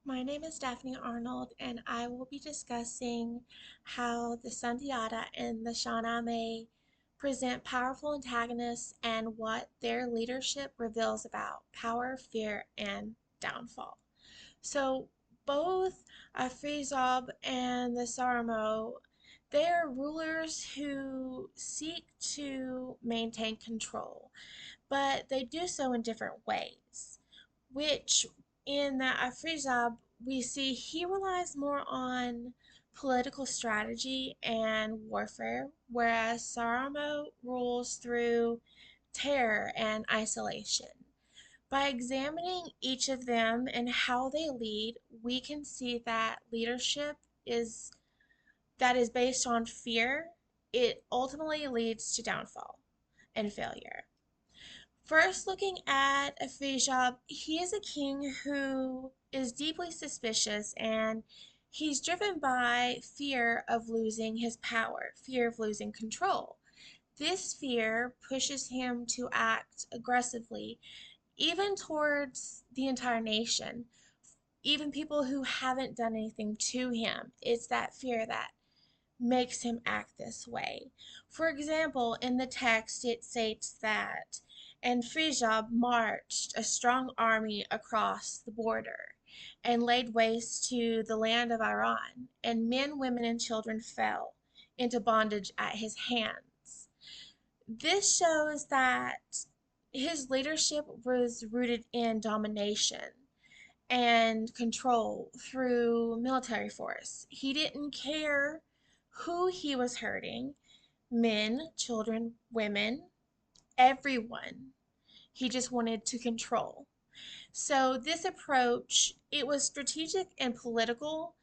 My name is Daphne Arnold, and I will be discussing how the Sundiata and the Shahnameh present powerful antagonists and what their leadership reveals about power, fear, and downfall. So, both Afrizab and the Saramo, they are rulers who seek to maintain control, but they do so in different ways, which in that Afrizab we see he relies more on political strategy and warfare, whereas Saramo rules through terror and isolation. By examining each of them and how they lead, we can see that leadership is that is based on fear, it ultimately leads to downfall and failure. First, looking at Afijab, he is a king who is deeply suspicious and he's driven by fear of losing his power, fear of losing control. This fear pushes him to act aggressively, even towards the entire nation, even people who haven't done anything to him. It's that fear that makes him act this way. For example, in the text, it states that and Frejab marched a strong army across the border and laid waste to the land of Iran, and men, women, and children fell into bondage at his hands. This shows that his leadership was rooted in domination and control through military force. He didn't care who he was hurting, men, children, women, everyone. He just wanted to control. So this approach, it was strategic and political,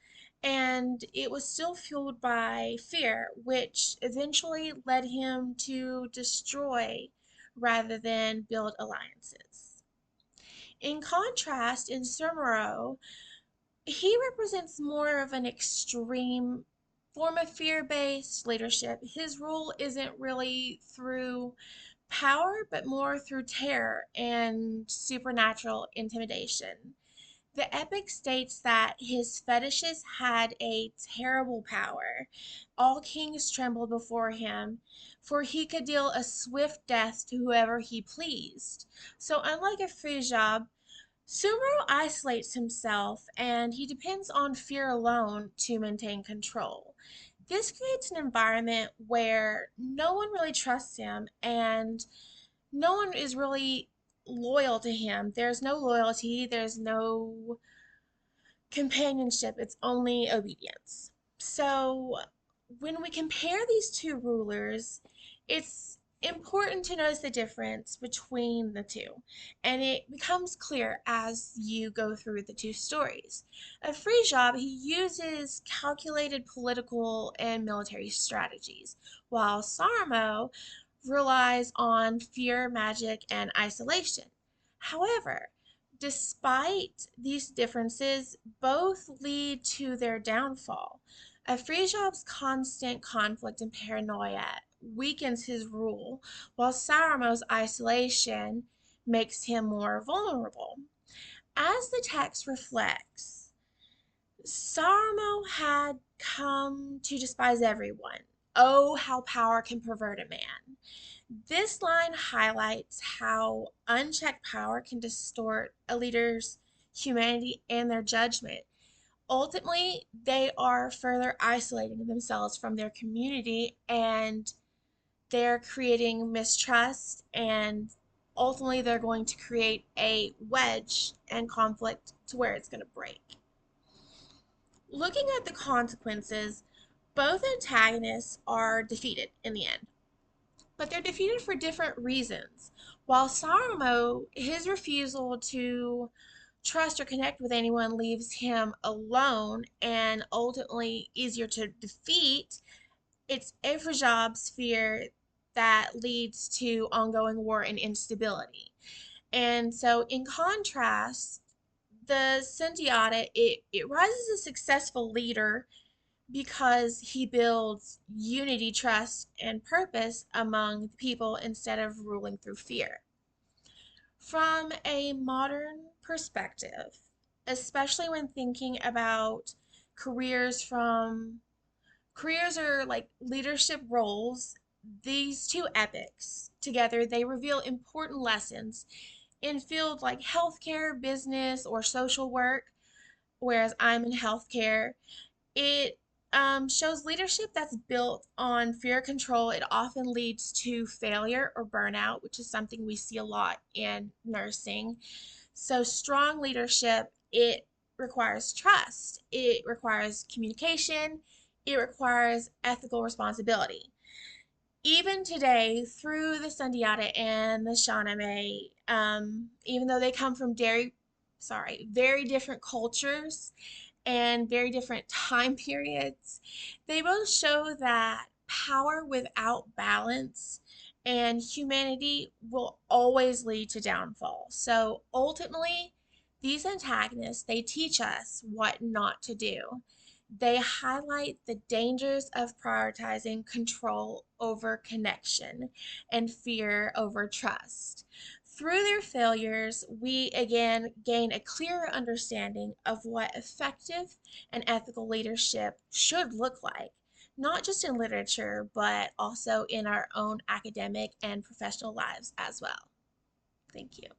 and it was still fueled by fear, which eventually led him to destroy rather than build alliances. In contrast, in Surmero, he represents more of an extreme form of fear-based leadership. His rule isn't really through power, but more through terror and supernatural intimidation. The epic states that his fetishes had a terrible power. All kings trembled before him, for he could deal a swift death to whoever he pleased. So, unlike a Frejab, Subaru isolates himself and he depends on fear alone to maintain control. This creates an environment where no one really trusts him and no one is really loyal to him. There's no loyalty, there's no companionship, it's only obedience. So, when we compare these two rulers, it's important to notice the difference between the two, and it becomes clear as you go through the two stories. Of Frejab, he uses calculated political and military strategies, while Sarmo relies on fear, magic, and isolation. However, despite these differences, both lead to their downfall. Afrasiab's constant conflict and paranoia weakens his rule, while Saramo's isolation makes him more vulnerable. As the text reflects, Saramo had come to despise everyone. Oh, how power can pervert a man. This line highlights how unchecked power can distort a leader's humanity and their judgment. Ultimately, they are further isolating themselves from their community and they're creating mistrust, and ultimately, they're going to create a wedge and conflict to where it's going to break. Looking at the consequences, both antagonists are defeated in the end, but they're defeated for different reasons. While Saramo, his refusal to trust or connect with anyone leaves him alone and ultimately easier to defeat, it's Efrajab's fear that leads to ongoing war and instability. And so, in contrast, the Sundiata, it rises a successful leader because he builds unity, trust, and purpose among the people instead of ruling through fear. From a modern perspective, especially when thinking about careers from careers or like leadership roles. These two epics together, they reveal important lessons in fields like healthcare, business, or social work, whereas I'm in healthcare. It shows leadership that's built on fear control. It often leads to failure or burnout, which is something we see a lot in nursing. So, strong leadership, it requires trust, it requires communication, it requires ethical responsibility. Even today, through the Sundiata and the Shahnameh, even though they come from very different cultures and very different time periods, they both show that power without balance and humanity will always lead to downfall. So ultimately, these antagonists, they teach us what not to do. They highlight the dangers of prioritizing control over connection and fear over trust. Through their failures, we again gain a clearer understanding of what effective and ethical leadership should look like, not just in literature, but also in our own academic and professional lives as well. Thank you.